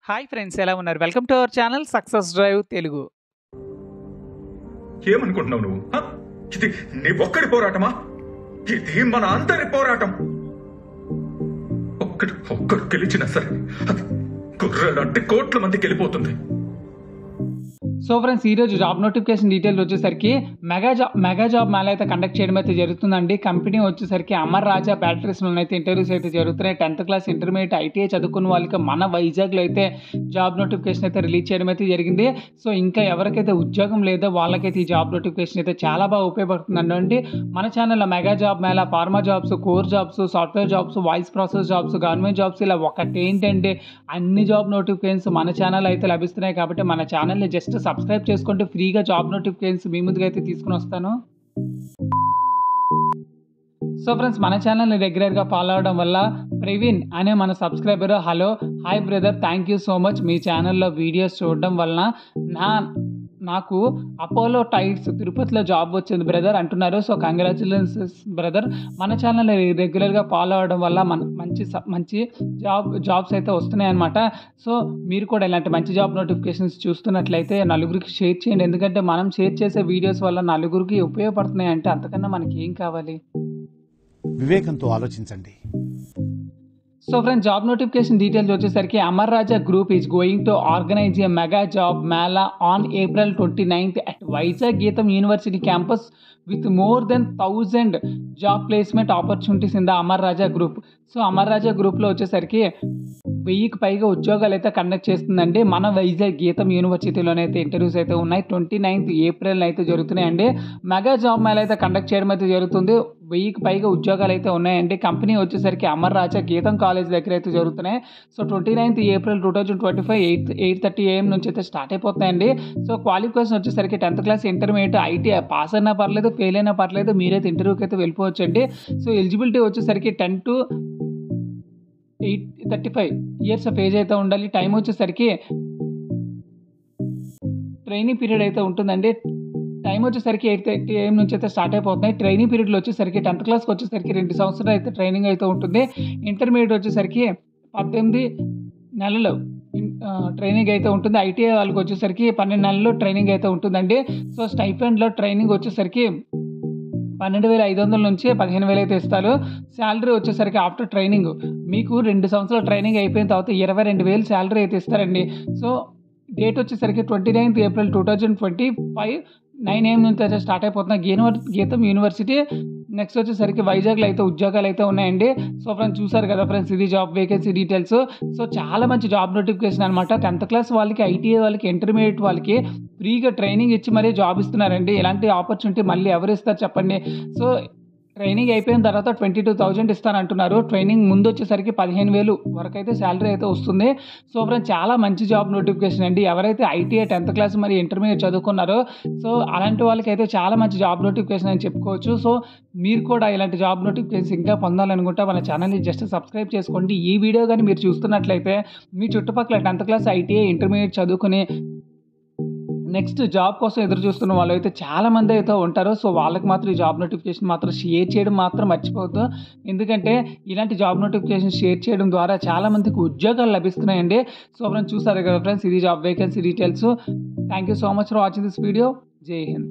Hi friends, ఎలా ఉన్నారు? Welcome to our channel success drive Telugu. ఏమనుకుంటున్నావు నువ్వు? ఇది నీ ఒక్కడి పోరాటమా? ఇది మన అందరి పోరాటం. ఒక్కడు గెలిచినా సరే అది గుర్రెలంటే కోట్ల మందికి వెళ్ళిపోతుంది. సో ఫ్రెండ్స్, ఈరోజు జాబ్ నోటిఫికేషన్ డీటెయిల్స్ వచ్చేసరికి మెగా జాబ్ మేళ అయితే కండక్ట్ చేయడం అయితే జరుగుతుందండి. కంపెనీ వచ్చేసరికి అమర్ రాజా బ్యాటరీస్లో అయితే ఇంటర్వ్యూస్ అయితే జరుగుతున్నాయి. 10th క్లాస్ ఇంటర్మీడియట్ ఐటీఐ చదువుకున్న వాళ్ళకి మన వైజాగ్లో అయితే జాబ్ నోటిఫికేషన్ అయితే రిలీజ్ చేయడం అయితే జరిగింది. సో ఇంకా ఎవరికైతే ఉద్యోగం లేదో వాళ్ళకైతే ఈ జాబ్ నోటిఫికేషన్ అయితే చాలా బాగా ఉపయోగపడుతుందండి. మన ఛానల్లో mega job Mela, pharma jobs, core jobs, software jobs, voice process jobs, government jobs, ఇలా ఒకటేంటంటే అన్ని జాబ్ నోటిఫికేషన్స్ మన ఛానల్ అయితే లభిస్తున్నాయి. కాబట్టి మన ఛానల్ని జస్ట్ సబ్స్క్రైబ్ చేసుకుంటే ఫ్రీగా జాబ్ నోటిఫికేషన్స్ మీ ముందుగా అయితే తీసుకుని వస్తాను. సో ఫ్రెండ్స్, మన ఛానల్ని రెగ్యులర్గా ఫాలో అవడం వల్ల ప్రవీణ్ అనే మన subscriber, hello hi brother, thank you so much. మీ ఛానల్లో వీడియోస్ చూడడం వలన నాకు అపోలో టైర్స్ తిరుపతిలో జాబ్ వచ్చింది బ్రదర్ అంటున్నారు. So congratulations brother. మన ఛానల్ రెగ్యులర్గా ఫాలో అవడం వల్ల మంచి జాబ్స్ అయితే వస్తున్నాయి అన్నమాట. సో మీరు కూడా ఇలాంటి మంచి జాబ్ నోటిఫికేషన్స్ చూస్తున్నట్లయితే నలుగురికి షేర్ చేయండి. ఎందుకంటే మనం షేర్ చేసే వీడియోస్ వల్ల నలుగురికి ఉపయోగపడుతున్నాయి అంటే అంతకన్నా మనకి ఏం కావాలి? వివేకంతో ఆలోచించండి. So friends, job notification details వచ్చేసరికి Amar Raja group is going to organise a mega job mela on April 29th at Vizag Gitam university campus with more than 1000 job placement opportunities in the Amar Raja group. So Amar Raja గ్రూప్లో వచ్చేసరికి 1000కి పైగా ఉద్యోగాలు అయితే కండక్ట్ చేస్తుందండి. మన వైజాగ్ గీతం యూనివర్సిటీలోనైతే ఇంటర్వ్యూస్ అయితే ఉన్నాయి. 29th April అయితే జరుగుతున్నాయండి. మెగా జాబ్ మేళ అయితే కండక్ట్ చేయడం అయితే జరుగుతుంది. 1000కి పైగా ఉద్యోగాలు అయితే ఉన్నాయండి. కంపెనీ వచ్చేసరికి అమర్ రాజా గీతం కాలేజ్ దగ్గర అయితే జరుగుతున్నాయి. సో 29th April 2025 8:30 AM నుంచి అయితే స్టార్ట్ అయిపోతాయండి. సో క్వాలిఫికేషన్ వచ్చేసరికి 10th class intermediate ITI pass అయినా పర్లేదు, ఫెయిల్ అయినా పర్లేదు, మీరైతే ఇంటర్వ్యూకి అయితే వెళ్ళిపోవచ్చండి. సో ఎలిజిబిలిటీ వచ్చేసరికి 10 to 35 years ఆఫ్ ఏజ్ అయితే ఉండాలి. టైం వచ్చేసరికి ట్రైనింగ్ పీరియడ్ అయితే ఉంటుందండి. టైం వచ్చేసరికి 8:30 AM నుంచి అయితే స్టార్ట్ అయిపోతున్నాయి. ట్రైనింగ్ పీరియడ్లో వచ్చేసరికి 10th క్లాస్కి వచ్చేసరికి 2 సంవత్సరాలు అయితే ట్రైనింగ్ అయితే ఉంటుంది. ఇంటర్మీడియట్ వచ్చేసరికి 18 నెలలు ట్రైనింగ్ అయితే ఉంటుంది. ఐటీఐ వాళ్ళకి వచ్చేసరికి 12 నెలలు ట్రైనింగ్ అయితే ఉంటుందండి. సో స్టైఫండ్లో ట్రైనింగ్ వచ్చేసరికి 12,500 నుంచి 15,000 అయితే ఇస్తారు. శాలరీ వచ్చేసరికి ఆఫ్టర్ ట్రైనింగ్ మీకు 2 సంవత్సరాల ట్రైనింగ్ అయిపోయిన తర్వాత 22,000 శాలరీ అయితే ఇస్తారండి. సో డేట్ వచ్చేసరికి 29th April 2025 9 AM నుంచి అయితే స్టార్ట్ అయిపోతున్నాయి. గీతం యూనివర్సిటీ. నెక్స్ట్ వచ్చేసరికి వైజాగ్లో అయితే ఉద్యోగాలు అయితే ఉన్నాయండి. సో ఫ్రెండ్స్, చూసారు కదా ఫ్రెండ్స్, ఇది జాబ్ వేకెన్సీ డీటెయిల్స్. సో చాలా మంచి జాబ్ నోటిఫికేషన్ అనమాట. 10th క్లాస్ వాళ్ళకి, ఐటీఐ వాళ్ళకి, ఇంటర్మీడియట్ వాళ్ళకి ఫ్రీగా ట్రైనింగ్ ఇచ్చి మరీ జాబ్ ఇస్తున్నారండి. ఇలాంటి ఆపర్చునిటీ మళ్ళీ ఎవరు ఇస్తారు చెప్పండి? సో ట్రైనింగ్ అయిపోయిన తర్వాత 22,000 ఇస్తానంటున్నారు. ట్రైనింగ్ ముందు వచ్చేసరికి 15,000 వరకు అయితే శాలరీ అయితే వస్తుంది. సో ఫ్రెండ్స్, చాలా మంచి జాబ్ నోటిఫికేషన్ అండి. ఎవరైతే ఐటీఐ 10th క్లాస్ మరి ఇంటర్మీడియట్ చదువుకున్నారో సో అలాంటి వాళ్ళకి అయితే చాలా మంచి జాబ్ నోటిఫికేషన్ అని చెప్పుకోవచ్చు. సో మీరు కూడా ఇలాంటి జాబ్ నోటిఫికేషన్ ఇంకా పొందాలనుకుంటే మన ఛానల్ని జస్ట్ సబ్స్క్రైబ్ చేసుకోండి. ఈ వీడియో కానీ మీరు చూస్తున్నట్లయితే మీ చుట్టుపక్కల 10th క్లాస్ ఐటీఐ ఇంటర్మీడియట్ చదువుకుని నెక్స్ట్ జాబ్ కోసం ఎదురు చూస్తున్న వాళ్ళు అయితే చాలామంది అయితే ఉంటారు. సో వాళ్ళకి మాత్రం ఈ జాబ్ నోటిఫికేషన్ మాత్రం షేర్ చేయడం మాత్రం మర్చిపోవద్దు. ఎందుకంటే ఇలాంటి జాబ్ నోటిఫికేషన్ షేర్ చేయడం ద్వారా చాలామందికి ఉద్యోగాలు లభిస్తున్నాయండి. సో ఫ్రెండ్స్, చూసారు కదా ఫ్రెండ్స్, ఇది job vacancy details. Thank you so much for watching this video. జై హింద్.